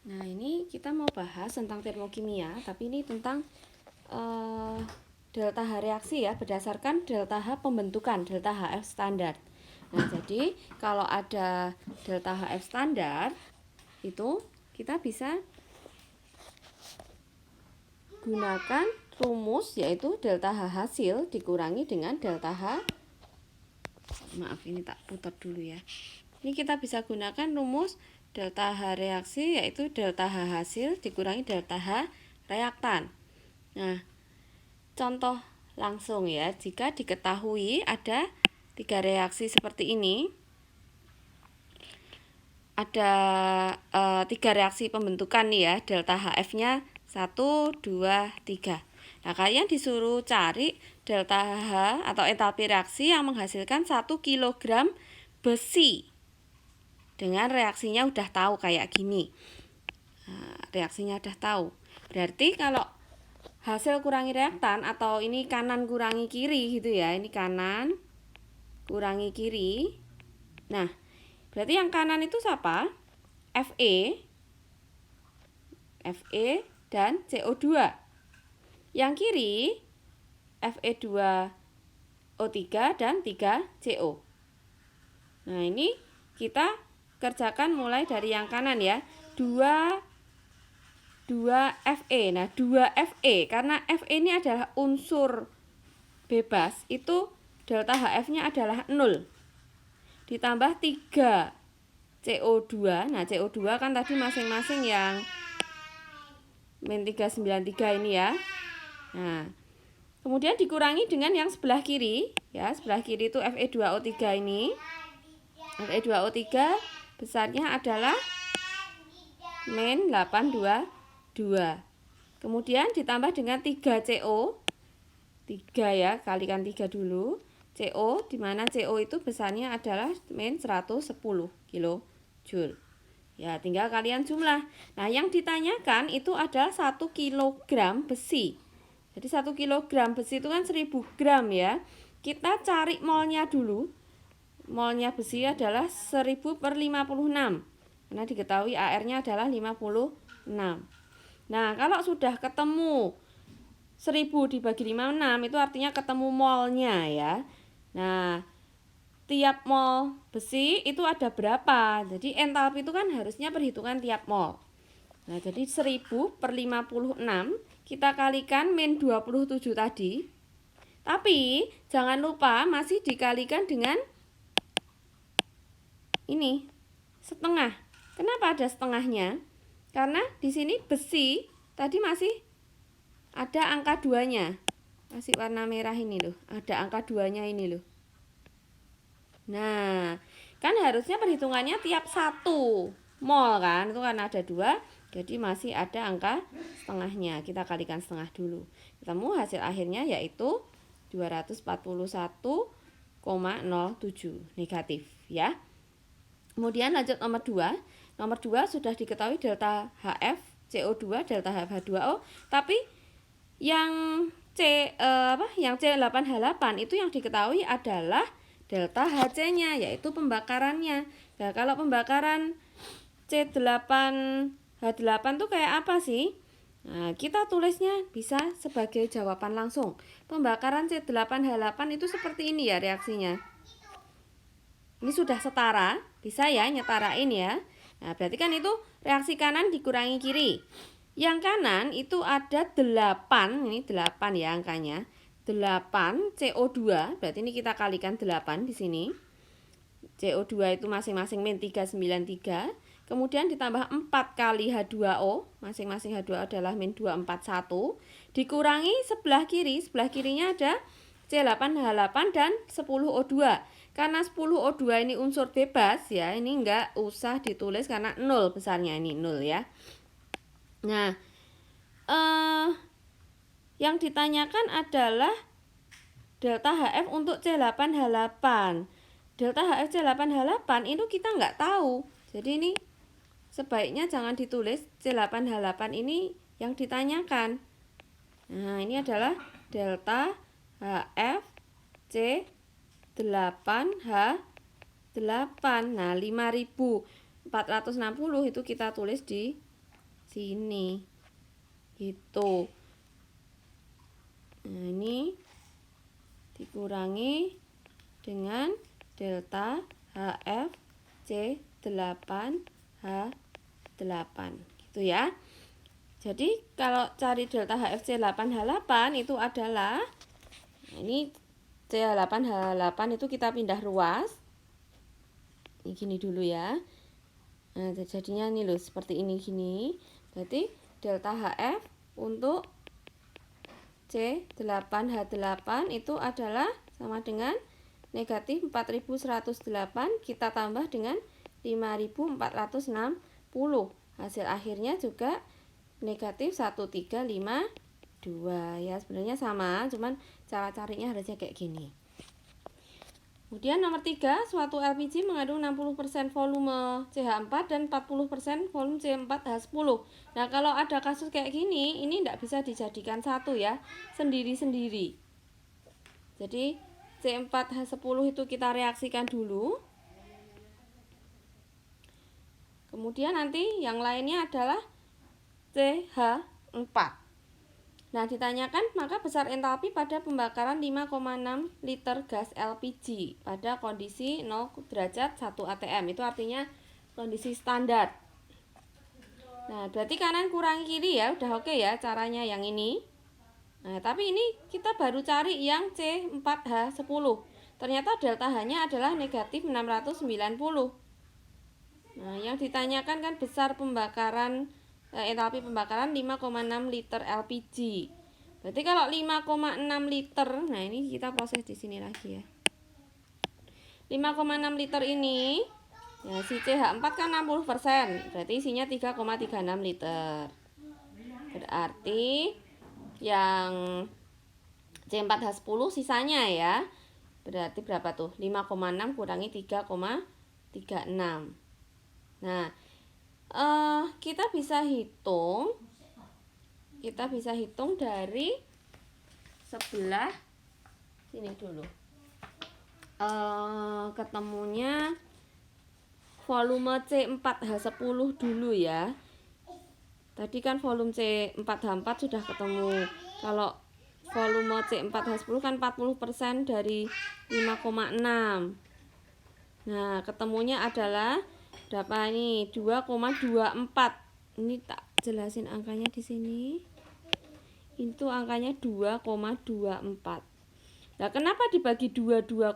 Nah, ini kita mau bahas tentang termokimia, tapi ini tentang delta H reaksi ya, berdasarkan delta H pembentukan, delta HF standar. Nah, jadi kalau ada delta HF standar, itu kita bisa gunakan rumus, yaitu delta H hasil dikurangi dengan delta H. Maaf, ini tak putar dulu ya. Ini kita bisa gunakan rumus delta H reaksi, yaitu delta H hasil dikurangi delta H reaktan. Nah, contoh langsung ya, jika diketahui ada 3 reaksi seperti ini, ada 3 reaksi pembentukan nih ya, delta HF-nya 1, 2, 3. Nah, kalian disuruh cari delta H atau entalpi reaksi yang menghasilkan 1 kg besi. Dengan reaksinya udah tahu kayak gini. Nah, reaksinya udah tahu. Berarti kalau hasil kurangi reaktan, atau ini kanan kurangi kiri gitu ya, ini kanan kurangi kiri. Nah, berarti yang kanan itu siapa? Fe dan CO2. Yang kiri Fe2O3 dan 3CO. Nah, ini kita kerjakan mulai dari yang kanan ya. 2 Fe. Nah, 2 Fe karena Fe ini adalah unsur bebas, itu delta HF-nya adalah 0. Ditambah 3 CO2. Nah, CO2 kan tadi masing-masing yang -393 ini ya. Nah, kemudian dikurangi dengan yang sebelah kiri ya. Sebelah kiri itu Fe2O3 ini. Fe2O3 besarnya adalah -822. Kemudian ditambah dengan 3CO. 3 ya, kalikan 3 dulu. CO, di mana CO itu besarnya adalah -110 kJ. Ya, tinggal kalian jumlah. Nah, yang ditanyakan itu adalah 1 kg besi. Jadi 1 kg besi itu kan 1000 gram ya. Kita cari molnya dulu. Molnya besi adalah 1000/56. Karena diketahui AR-nya adalah 56. Nah, kalau sudah ketemu 1000 dibagi 56, itu artinya ketemu molnya ya. Nah, tiap mol besi itu ada berapa? Jadi entalpi itu kan harusnya perhitungan tiap mol. Nah, jadi 1000/56 kita kalikan -27 tadi. Tapi jangan lupa masih dikalikan dengan ini, setengah. Kenapa ada setengahnya? Karena di sini besi tadi masih ada angka 2-nya. Masih warna merah ini loh, ada angka 2-nya ini loh. Nah, kan harusnya perhitungannya tiap 1 mol kan, itu kan ada 2, jadi masih ada angka setengahnya. Kita kalikan setengah dulu. Ketemu hasil akhirnya yaitu 241,07 negatif ya. Kemudian lanjut nomor 2. Nomor 2 sudah diketahui delta HF CO2, delta HF H2O, tapi yang yang C8H8 itu yang diketahui adalah delta HC-nya, yaitu pembakarannya. Nah, kalau pembakaran C8H8 tuh kayak apa sih? Nah, kita tulisnya bisa sebagai jawaban langsung. Pembakaran C8H8 itu seperti ini ya reaksinya. Ini sudah setara, bisa ya nyetarain ya. Nah, berarti kan itu reaksi kanan dikurangi kiri. Yang kanan itu ada 8, ini 8 ya angkanya. 8 CO2, berarti ini kita kalikan 8 di sini. CO2 itu masing-masing -393. Kemudian ditambah 4 kali H2O, masing-masing H2O adalah -241. Dikurangi sebelah kirinya ada C8H8 dan 10O2. Karena 10O2 ini unsur bebas ya, ini enggak usah ditulis karena 0 besarnya, ini 0 ya. Nah, yang ditanyakan adalah delta HF untuk C8H8. Delta HF C8H8 itu kita nggak tahu. Jadi ini sebaiknya jangan ditulis C8H8 ini yang ditanyakan. Nah, ini adalah delta HF C8H8. Nah, 5460 itu kita tulis di sini. Gitu. Nah, ini dikurangi dengan delta HFC8H8 gitu ya. Jadi kalau cari delta HFC8H8 itu adalah ini C8H8 itu kita pindah ruas. Ini gini dulu ya. Nah, jadinya ini loh seperti ini gini. Berarti delta HF untuk C8H8 itu adalah sama dengan negatif 4108 kita tambah dengan 5460. Hasil akhirnya juga negatif 1352 ya, sebenarnya sama, cuman cara carinya harusnya kayak gini. Kemudian nomor 3, suatu LPG mengandung 60% volume CH4 dan 40% volume C4H10. Nah, kalau ada kasus kayak gini, ini tidak bisa dijadikan satu ya, sendiri-sendiri. Jadi C4H10 itu kita reaksikan dulu. Kemudian nanti yang lainnya adalah CH4. Nah, ditanyakan maka besar entalpi pada pembakaran 5,6 liter gas LPG pada kondisi 0 derajat 1 atm. Itu artinya kondisi standar. Nah, berarti kanan kurangi kiri ya, udah oke ya caranya yang ini. Nah, tapi ini kita baru cari yang C4H10. Ternyata delta H-nya adalah negatif 690. Nah, yang ditanyakan kan besar pembakaran entalpi pembakaran 5,6 liter LPG. Berarti kalau 5,6 liter, nah ini kita proses di sini lagi ya. 5,6 liter ini, ya si CH4 kan 60%, berarti isinya 3,36 liter. Berarti yang C4H10 sisanya ya. Berarti berapa tuh? 5,6 kurangi 3,36. Nah, kita bisa hitung dari sebelah sini dulu. Ketemunya volume C4H10 dulu ya. Tadi kan volume C4H4 sudah ketemu. Kalau volume C4H10 kan 40% dari 5,6. Nah, ketemunya adalah berapa ini? 2,24. Ini tak jelasin angkanya di sini. Itu angkanya 2,24. Nah, kenapa dibagi 2,4?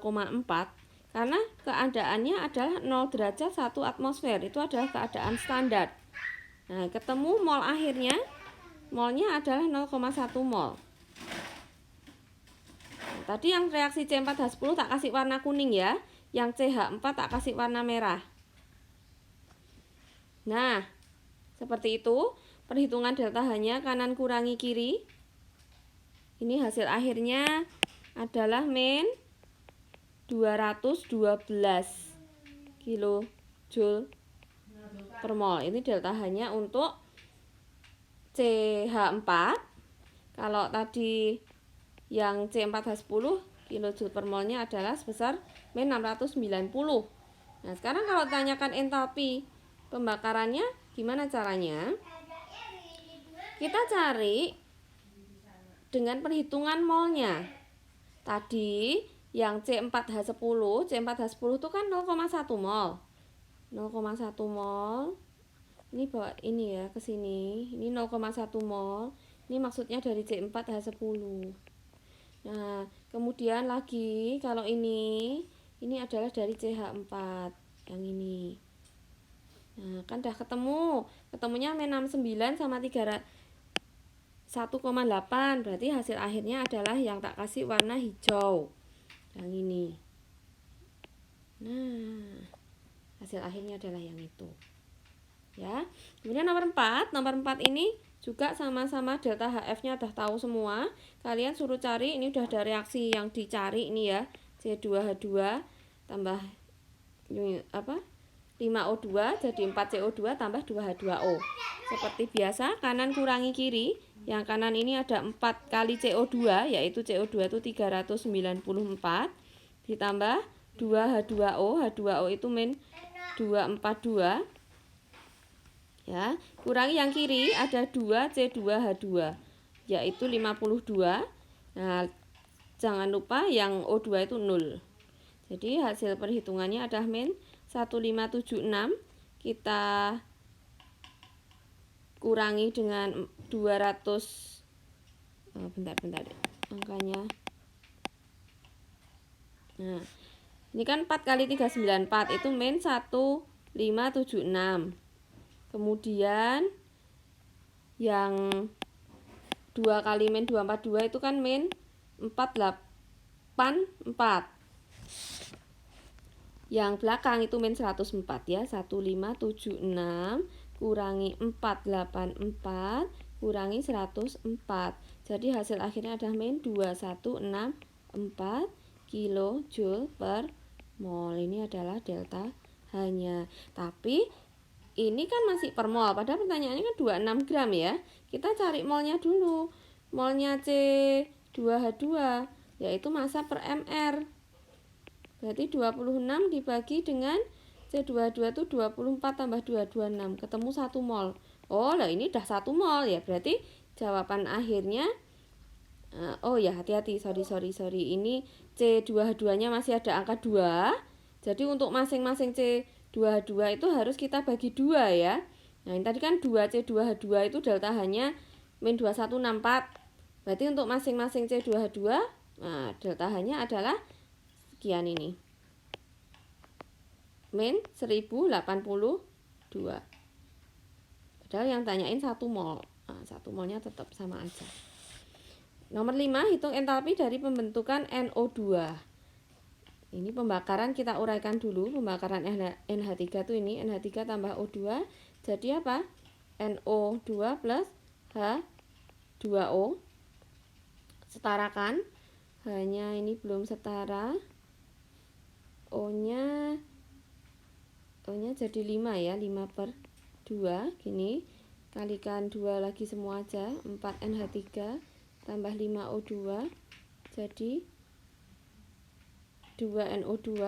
Karena keadaannya adalah 0 derajat 1 atmosfer. Itu adalah keadaan standar. Nah, ketemu mol akhirnya. Molnya adalah 0,1 mol. Nah, tadi yang reaksi C4H10 tak kasih warna kuning ya. Yang CH4 tak kasih warna merah. Nah, seperti itu perhitungan delta H-nya kanan kurangi kiri. Ini hasil akhirnya adalah min 212 kilojoule per mol. Ini delta H-nya untuk CH4. Kalau tadi yang C4H10 kilojoule per molnya adalah sebesar min 690. Nah, sekarang kalau tanyakan entalpi pembakarannya gimana caranya? Kita cari dengan perhitungan molnya. Tadi yang C4H10 itu kan 0,1 mol. 0,1 mol. Ini bawa ini ya ke sini. Ini 0,1 mol. Ini maksudnya dari C4H10. Nah, kemudian lagi kalau ini adalah dari CH4 yang ini. Nah, kan udah ketemunya min69 sama 1,8. Berarti hasil akhirnya adalah yang tak kasih warna hijau yang ini. Nah, hasil akhirnya adalah yang itu ya. Kemudian nomor 4 ini juga sama-sama delta HF-nya udah tahu semua. Kalian suruh cari, ini udah ada reaksi yang dicari ini ya. C2H2 tambah 5O2 jadi 4CO2 tambah 2H2O. Seperti biasa kanan kurangi kiri. Yang kanan ini ada 4 kali CO2 yaitu CO2 itu 394 ditambah 2H2O. H2O itu min 242. Ya, kurangi yang kiri ada 2C2H2 yaitu 52. Nah, jangan lupa yang O2 itu 0. Jadi hasil perhitungannya adalah min 1576. Kita kurangi dengan 200. Bentar angkanya. Nah, ini kan 4 kali 394 itu min 1576. Kemudian yang 2 kali min 242 itu kan min 484. Yang belakang itu min 104 ya. 1576 kurangi 484 kurangi 104. Jadi hasil akhirnya adalah min 2164 kilojoule per mol. Ini adalah delta H-nya. Tapi ini kan masih per mol, padahal pertanyaannya kan 26 gram ya. Kita cari molnya dulu. Molnya C2H2 yaitu massa per mR. Berarti 26 dibagi dengan C2H2 itu 24 tambah 2, 26. Ketemu 1 mol. Oh lah, ini udah 1 mol ya. Berarti jawaban akhirnya oh ya, hati-hati, sorry. Ini C2H2-nya masih ada angka 2. Jadi untuk masing-masing C2H2 itu harus kita bagi 2 ya. Nah, ini tadi kan 2C2H2 itu delta H-nya min 2164. Berarti untuk masing-masing C2H2, nah, delta H-nya adalah sekian ini. Min 1082. Padahal yang tanyain 1 mol. Nah, 1 molnya tetap sama aja. Nomor 5, hitung entalpi dari pembentukan NO2. Ini pembakaran kita uraikan dulu. Pembakaran NH3 itu ini, NH3 tambah O2. Jadi apa? NO2 plus H2O. Setarakan. Hanya ini belum setara. O-nya jadi 5 ya. 5/2. Gini. Kalikan 2 lagi semua aja. 4NH3 tambah 5O2 jadi 2NO2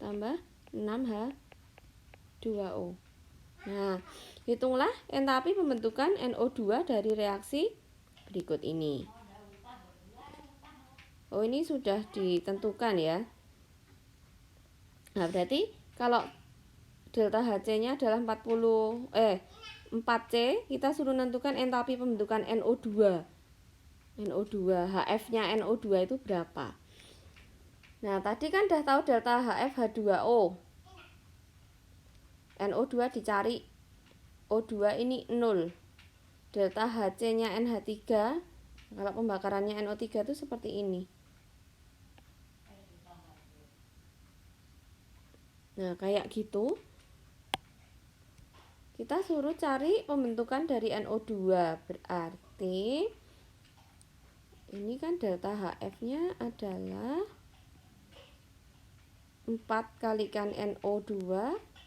tambah 6H2O. Nah, hitunglah entalpi pembentukan NO2 dari reaksi berikut ini. Oh, ini sudah ditentukan ya. Nah, berarti kalau delta Hc-nya adalah 4C, kita suruh menentukan entalpi pembentukan NO2. HF-nya NO2 itu berapa? Nah, tadi kan udah tahu delta HF H2O. NO2 dicari. O2 ini 0. Delta Hc-nya NH3, kalau pembakarannya NO3 itu seperti ini. Nah, kayak gitu. Kita suruh cari pembentukan dari NO2. Berarti ini kan delta HF-nya adalah 4 kalikan NO2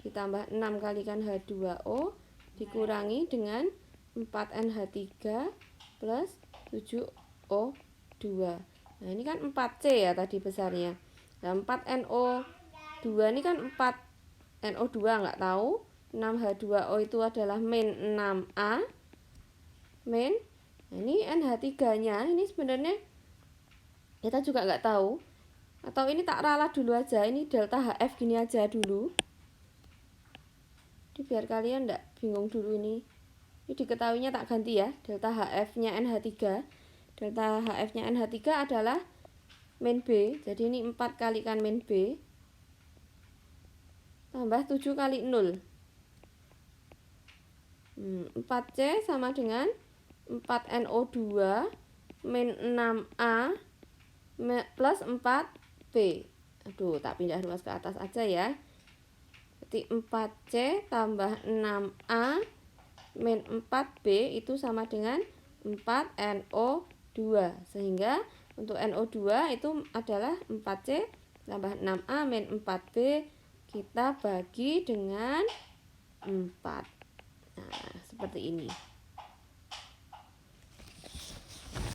ditambah 6 kalikan H2O dikurangi dengan 4NH3 plus 7O2. Nah, ini kan 4C ya tadi besarnya. Nah, 4NO2 ini kan 4 NO2 nggak tahu. 6H2O itu adalah min 6A. Min. Nah, ini NH3-nya ini sebenarnya kita juga nggak tahu. Atau ini tak ralat dulu aja. Ini delta HF gini aja dulu. Jadi biar kalian nggak bingung dulu ini. Ini diketahuinya tak ganti ya. Delta HF-nya NH3. Delta HF-nya NH3 adalah min B. Jadi ini 4 kalikan min B. Tambah 7 kali 0. 4C sama dengan 4NO2 min 6A plus 4B. Aduh, tak pindah ruas ke atas aja ya. Jadi 4C tambah 6A min 4B itu sama dengan 4NO2. Sehingga untuk NO2 itu adalah 4C tambah 6A min 4B. Kita bagi dengan 4. Nah, seperti ini.